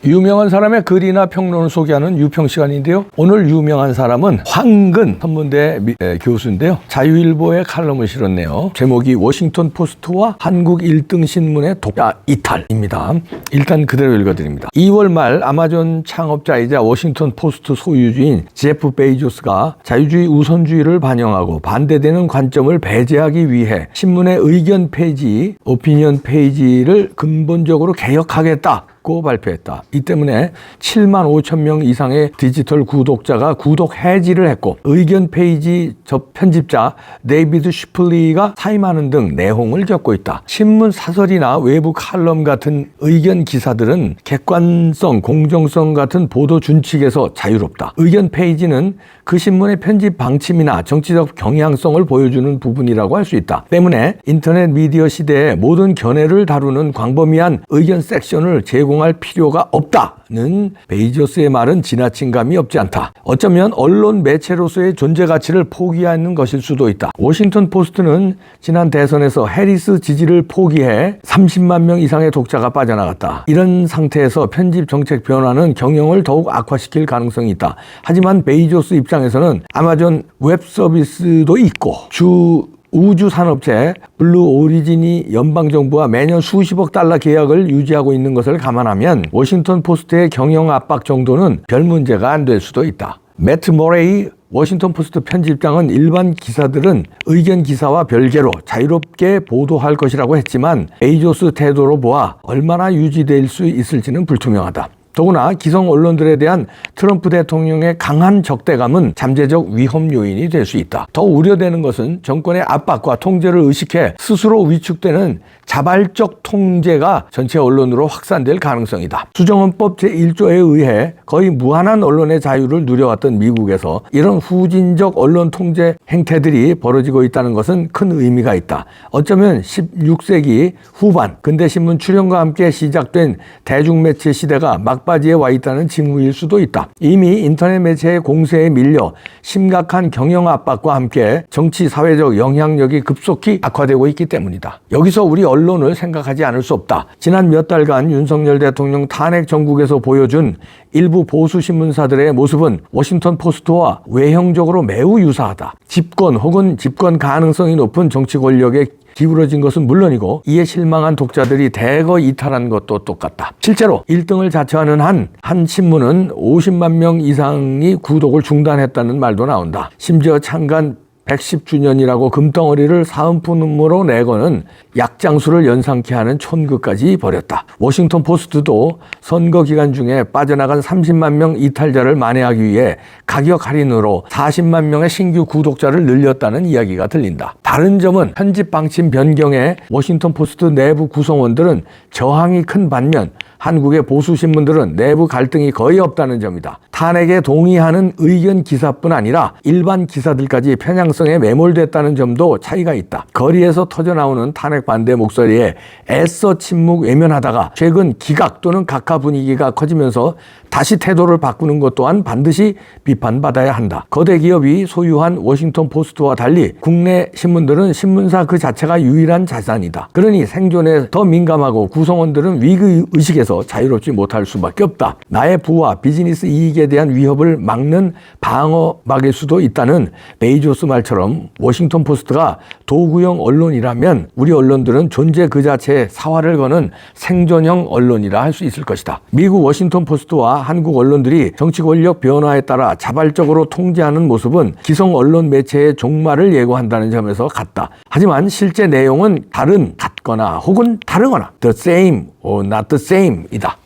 유명한 사람의 글이나 평론을 소개하는 유평 시간인데요. 오늘 유명한 사람은 황근 선문대 교수인데요. 자유일보에 칼럼을 실었네요. 제목이 워싱턴 포스트와 한국 1등 신문의 독자 이탈입니다. 일단 그대로 읽어드립니다. 2월 말 아마존 창업자이자 워싱턴 포스트 소유주인 제프 베이조스가 자유주의 우선주의를 반영하고 반대되는 관점을 배제하기 위해 신문의 의견 페이지, 오피니언 페이지를 근본적으로 개혁하겠다 고 발표했다. 이 때문에 7만 5천 명 이상의 디지털 구독자가 구독 해지를 했고 의견 페이지 편집자 데이비드 슈플리가 사임하는 등 내홍을 겪고 있다. 신문 사설이나 외부 칼럼 같은 의견 기사들은 객관성, 공정성 같은 보도 준칙에서 자유롭다. 의견 페이지는 그 신문의 편집 방침이나 정치적 경향성을 보여주는 부분이라고 할 수 있다. 때문에 인터넷 미디어 시대에 모든 견해를 다루는 광범위한 의견 섹션을 제공할 필요가 없다는 베이조스의 말은 지나친 감이 없지 않다. 어쩌면 언론 매체로서의 존재 가치를 포기하는 것일 수도 있다. 워싱턴 포스트는 지난 대선에서 해리스 지지를 포기해 30만 명 이상의 독자가 빠져나갔다. 이런 상태에서 편집 정책 변화는 경영을 더욱 악화시킬 가능성이 있다. 하지만 베이조스 입장에서는 아마존 웹 서비스도 있고 우주 산업체 블루 오리진이 연방정부와 매년 수십억 달러 계약을 유지하고 있는 것을 감안하면 워싱턴 포스트의 경영 압박 정도는 별 문제가 안 될 수도 있다. 매트 모레이 워싱턴 포스트 편집장은 일반 기사들은 의견 기사와 별개로 자유롭게 보도할 것이라고 했지만 베이조스 태도로 보아 얼마나 유지될 수 있을지는 불투명하다. 더구나 기성 언론들에 대한 트럼프 대통령의 강한 적대감은 잠재적 위험 요인이 될 수 있다. 더 우려되는 것은 정권의 압박과 통제를 의식해 스스로 위축되는 자발적 통제가 전체 언론으로 확산될 가능성이다. 수정헌법 제1조에 의해 거의 무한한 언론의 자유를 누려왔던 미국에서 이런 후진적 언론 통제 행태들이 벌어지고 있다는 것은 큰 의미가 있다. 어쩌면 16세기 후반 근대신문 출현과 함께 시작된 대중매체 시대가 막바지에 와 있다는 징후일 수도 있다. 이미 인터넷 매체의 공세에 밀려 심각한 경영 압박과 함께 정치 사회적 영향력이 급속히 악화되고 있기 때문이다. 여기서 우리 언론을 생각하지 않을 수 없다. 지난 몇 달간 윤석열 대통령 탄핵 정국에서 보여준 일부 보수 신문사들의 모습은 워싱턴 포스트와 외형적으로 매우 유사하다. 집권 혹은 집권 가능성이 높은 정치 권력에 기울어진 것은 물론이고 이에 실망한 독자들이 대거 이탈한 것도 똑같다. 실제로 1등을 자처하는 한 신문은 50만 명 이상이 구독을 중단했다는 말도 나온다. 심지어 창간 110주년이라고 금덩어리를 사은품으로 내거는 약장수를 연상케 하는 촌극까지 벌였다. 워싱턴 포스트도 선거 기간 중에 빠져나간 30만 명 이탈자를 만회하기 위해 가격 할인으로 40만 명의 신규 구독자를 늘렸다는 이야기가 들린다. 다른 점은 편집 방침 변경에 워싱턴 포스트 내부 구성원들은 저항이 큰 반면 한국의 보수 신문들은 내부 갈등이 거의 없다는 점이다. 탄핵에 동의하는 의견 기사뿐 아니라 일반 기사들까지 편향성에 매몰됐다는 점도 차이가 있다. 거리에서 터져나오는 탄핵 반대 목소리에 애써 침묵 외면하다가 최근 기각 또는 각하 분위기가 커지면서 다시 태도를 바꾸는 것 또한 반드시 비판받아야 한다. 거대 기업이 소유한 워싱턴 포스트와 달리 국내 신문들은 신문사 그 자체가 유일한 자산이다. 그러니 생존에 더 민감하고 구성원들은 위기의식에서 자유롭지 못할 수밖에 없다. 나의 부와 비즈니스 이익에 대한 위협을 막는 방어막일 수도 있다는 베이조스 말처럼 워싱턴 포스트가 도구형 언론이라면 우리 언론들은 존재 그 자체에 사활을 거는 생존형 언론이라 할 수 있을 것이다. 미국 워싱턴 포스트와 한국 언론들이 정치 권력 변화에 따라 자발적으로 통제하는 모습은 기성 언론 매체의 종말을 예고한다는 점에서 같다. 하지만 실제 내용은 같거나 혹은 다르거나 the same or not the same 이다.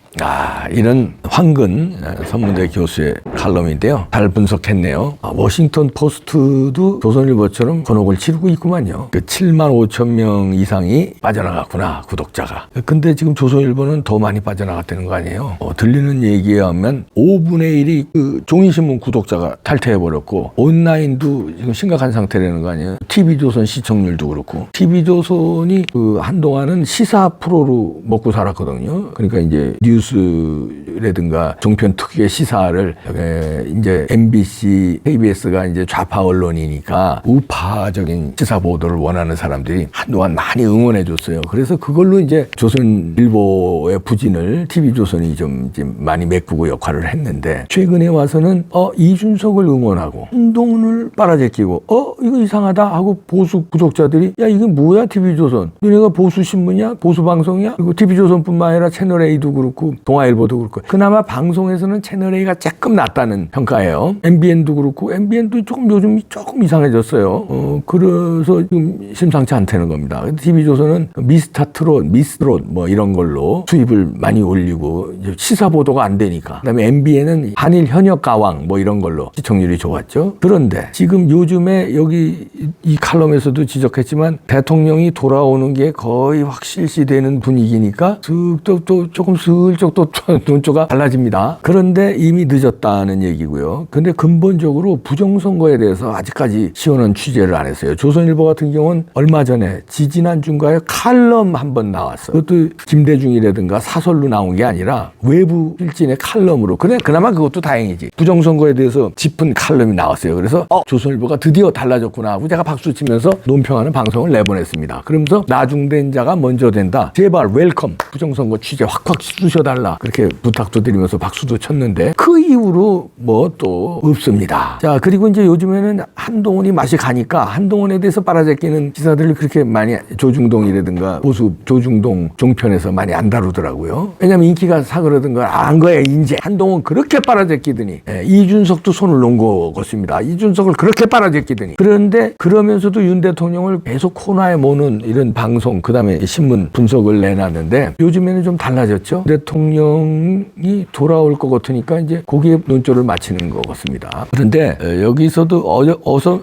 이런 황근 선문대 교수의 칼럼인데요. 잘 분석했네요. 워싱턴 포스트도 조선일보처럼 곤혹을 치르고 있구만요. 7만 5천 명 이상이 빠져나갔구나, 구독자가. 근데 지금 조선일보는 더 많이 빠져나갔다는 거 아니에요? 들리는 얘기에 하면 5분의 1이 그 종이신문 구독자가 탈퇴해버렸고 온라인도 지금 심각한 상태라는 거 아니에요? TV조선 시청률도 그렇고 TV조선이 한동안은 시사 프로로 먹고 살았거든요. 그러니까 이제 뉴스 뉴스라든가 종편 특유의 시사를 이제 MBC, KBS가 이제 좌파 언론이니까 우파적인 시사 보도를 원하는 사람들이 한동안 많이 응원해줬어요. 그래서 그걸로 이제 조선일보의 부진을 TV조선이 좀 많이 메꾸고 역할을 했는데, 최근에 와서는 이준석을 응원하고 한동훈을 빨아제끼고 이거 이상하다 하고 보수 구독자들이 야 이게 뭐야 TV조선, 너네가 보수 신문이야, 보수 방송이야? 그리고 TV조선뿐만 아니라 채널A도 그렇고 동아일보도 그렇고, 그나마 방송에서는 채널A가 조금 낫다는 평가예요. MBN도 그렇고, MBN도 요즘 조금 이상해졌어요. 그래서 지금 심상치 않다는 겁니다. TV조선은 미스터트롯, 미스트롯 뭐 이런 걸로 수입을 많이 올리고 시사 보도가 안 되니까. 그다음에 MBN은 한일 현역 가왕 뭐 이런 걸로 시청률이 좋았죠. 그런데 지금 요즘에 여기 이 칼럼에서도 지적했지만 대통령이 돌아오는 게 거의 확실시되는 분위기니까 또 조금 슬쩍 또 논조가 달라집니다. 그런데 이미 늦었다는 얘기고요. 근데 근본적으로 부정선거에 대해서 아직까지 시원한 취재를 안 했어요. 조선일보 같은 경우는 얼마 전에 지지난주인가에 칼럼 한번 나왔어요. 그것도 김대중이라든가 사설로 나온 게 아니라 외부 필진의 칼럼으로. 그나마 그것도 다행이지. 부정선거에 대해서 짚은 칼럼이 나왔어요. 그래서 조선일보가 드디어 달라졌구나 하고 제가 박수치면서 논평하는 방송을 내보냈습니다. 그러면서 나중된 자가 먼저 된다. 제발 웰컴. 부정선거 취재 확확 쑤셔달라. 그렇게 부탁도 드리면서 박수도 쳤는데 그 이후로 뭐 또 없습니다. 자, 그리고 이제 요즘에는 한동훈이 맛이 가니까 한동훈에 대해서 빨아제끼는 기사들을 그렇게 많이 조중동이라든가 보수 조중동 종편에서 많이 안 다루더라고요. 왜냐면 인기가 사그러든 걸 안 거예요. 이제 한동훈 그렇게 빨아제끼더니 이준석도 손을 놓은 거 같습니다. 이준석을 그렇게 빨아제끼더니. 그런데 그러면서도 윤 대통령을 계속 코너에 모는 이런 방송, 그다음에 신문 분석을 내놨는데 요즘에는 좀 달라졌죠. 대통령이 돌아올 것 같으니까 이제 거기에 논조를 맞추는 것 같습니다. 그런데 여기서도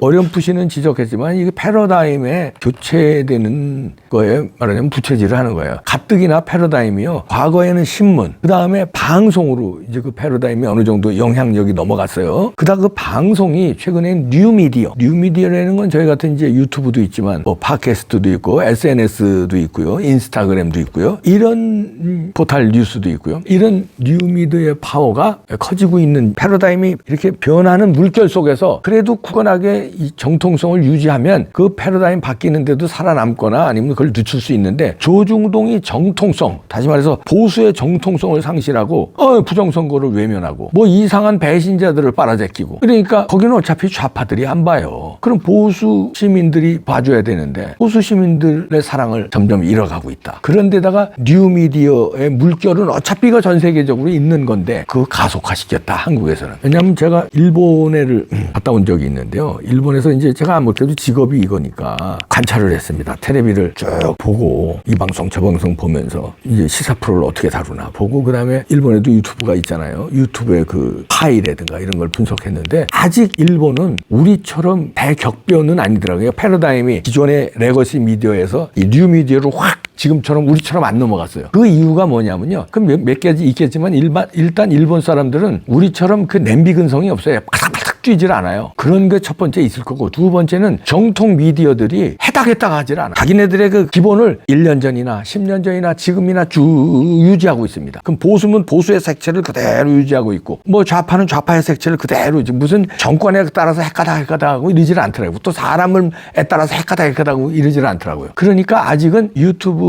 어렴풋이는 지적했지만 이게 패러다임에 교체되는 거에 말하자면 부채질을 하는 거예요. 가뜩이나 패러다임이요. 과거에는 신문, 그 다음에 방송으로 이제 그 패러다임이 어느 정도 영향력이 넘어갔어요. 그다음 그 방송이 최근엔 뉴미디어라는 건 저희 같은 이제 유튜브도 있지만 뭐 팟캐스트도 있고 SNS도 있고요. 인스타그램도 있고요. 이런 포털 뉴스도 있고요. 이런 뉴미디어의 파워가 커지고 있는, 패러다임이 이렇게 변하는 물결 속에서 그래도 굳건하게 이 정통성을 유지하면 그 패러다임 바뀌는데도 살아남거나 아니면 그걸 늦출 수 있는데, 조중동이 정통성, 다시 말해서 보수의 정통성을 상실하고 부정선거를 외면하고 뭐 이상한 배신자들을 빨아제끼고, 그러니까 거기는 어차피 좌파들이 안 봐요. 그럼 보수 시민들이 봐줘야 되는데 보수 시민들의 사랑을 점점 잃어가고 있다. 그런데다가 뉴미디어의 물결은 어차피가 전 세계적으로 있는 건데 그거 가속화시켰다, 한국에서는. 왜냐하면 제가 일본에를 갔다 온 적이 있는데요. 일본에서 이제 제가 아무래도 직업이 이거니까 관찰을 했습니다. 텔레비를 쭉 보고 이 방송 저 방송 보면서 이제 시사 프로를 어떻게 다루나 보고, 그 다음에 일본에도 유튜브가 있잖아요. 유튜브의 그 파이라든가 이런 걸 분석했는데 아직 일본은 우리처럼 대격변은 아니더라고요. 패러다임이 기존의 레거시 미디어에서 이 뉴미디어로 확 지금처럼 우리처럼 안 넘어갔어요. 그 이유가 뭐냐면요. 그럼 몇 가지 있겠지만 일단 일본 사람들은 우리처럼 그 냄비 근성이 없어요. 파닥파닥 뛰질 않아요. 그런 게 첫 번째 있을 거고, 두 번째는 정통 미디어들이 해닥해닥 하질 않아. 자기네들의 그 기본을 1년 전이나 10년 전이나 지금이나 쭉 유지하고 있습니다. 그럼 보수는 보수의 색채를 그대로 유지하고 있고, 뭐 좌파는 좌파의 색채를 그대로, 무슨 정권에 따라서 헷가닥하고 이러질 않더라고요. 또 사람을 따라서 헷가닥하고 이러질 않더라고요. 그러니까 아직은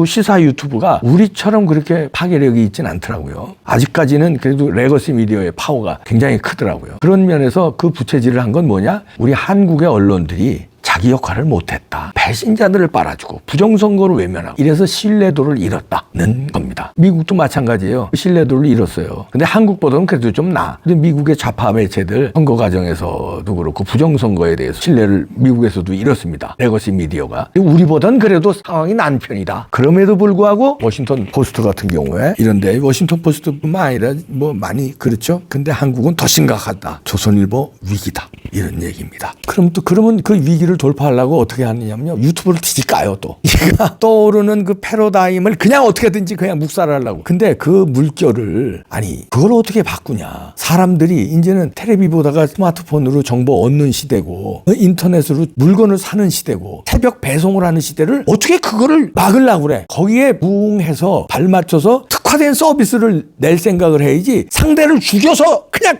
시사 유튜브가 우리처럼 그렇게 파괴력이 있진 않더라고요. 아직까지는 그래도 레거시 미디어의 파워가 굉장히 크더라고요. 그런 면에서 그 부채질을 한 건 뭐냐? 우리 한국의 언론들이 자기 역할을 못했다. 배신자들을 빨아주고 부정선거를 외면하고 이래서 신뢰도를 잃었다는 겁니다. 미국도 마찬가지예요. 신뢰도를 잃었어요. 근데 한국보다는 그래도 좀 나아. 근데 미국의 좌파 매체들 선거 과정에서도 그렇고 부정선거에 대해서 신뢰를 미국에서도 잃었습니다. 레거시 미디어가. 우리보다는 그래도 상황이 난 편이다. 그럼에도 불구하고 워싱턴 포스트 같은 경우에 이런데, 워싱턴 포스트뿐만 아니라 뭐 많이 그렇죠. 근데 한국은 더 심각하다. 조선일보 위기다. 이런 얘기입니다. 그러면 그 위기를 돌파하려고 어떻게 하느냐면요. 유튜브를 뒤집까요, 또. 얘가 떠오르는 그 패러다임을 그냥 어떻게든지 그냥 묵살하려고. 근데 그 물결을, 그걸 어떻게 바꾸냐. 사람들이 이제는 텔레비 보다가 스마트폰으로 정보 얻는 시대고, 인터넷으로 물건을 사는 시대고, 새벽 배송을 하는 시대를 어떻게 그거를 막으려고 그래. 거기에 부응해서 발맞춰서 특화 특화된 서비스를 낼 생각을 해야지 상대를 죽여서 그냥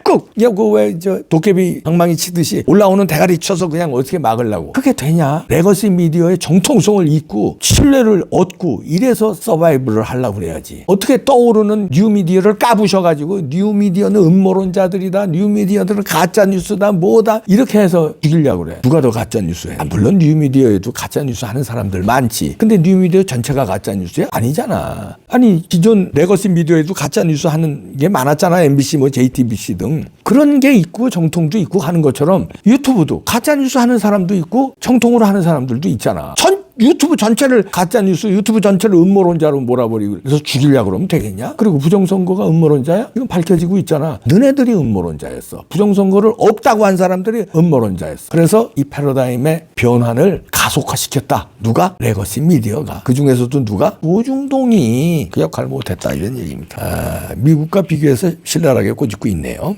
그왜저 도깨비 방망이 치듯이 올라오는 대가리 쳐서 그냥 어떻게 막으려고. 그게 되냐? 레거시 미디어의 정통성을 잇고 신뢰를 얻고 이래서 서바이벌을 하려고 그래야지. 어떻게 떠오르는 뉴미디어를 까부셔가지고 뉴미디어는 음모론자들이다, 뉴미디어들은 가짜뉴스다, 뭐다 이렇게 해서 죽이려고 그래. 누가 더 가짜뉴스해? 물론 뉴미디어에도 가짜뉴스 하는 사람들 많지. 근데 뉴미디어 전체가 가짜뉴스야? 아니잖아. 아니 기존 레거시 미디어에도 가짜뉴스 하는 게 많았잖아. MBC 뭐 JTBC 등. 그런 게 있고 정통도 있고 하는 것처럼 유튜브도 가짜뉴스 하는 사람도 있고 정통으로 하는 사람들도 있잖아. 유튜브 전체를 가짜뉴스, 유튜브 전체를 음모론자로 몰아버리고 그래서 죽이려고 그러면 되겠냐? 그리고 부정선거가 음모론자야? 이건 밝혀지고 있잖아. 너네들이 음모론자였어. 부정선거를 없다고 한 사람들이 음모론자였어. 그래서 이 패러다임의 변환을 가속화시켰다. 누가? 레거시 미디어가. 그중에서도 누가? 오중동이 그 역할을 못했다 이런 얘기입니다. 미국과 비교해서 신랄하게 꼬집고 있네요.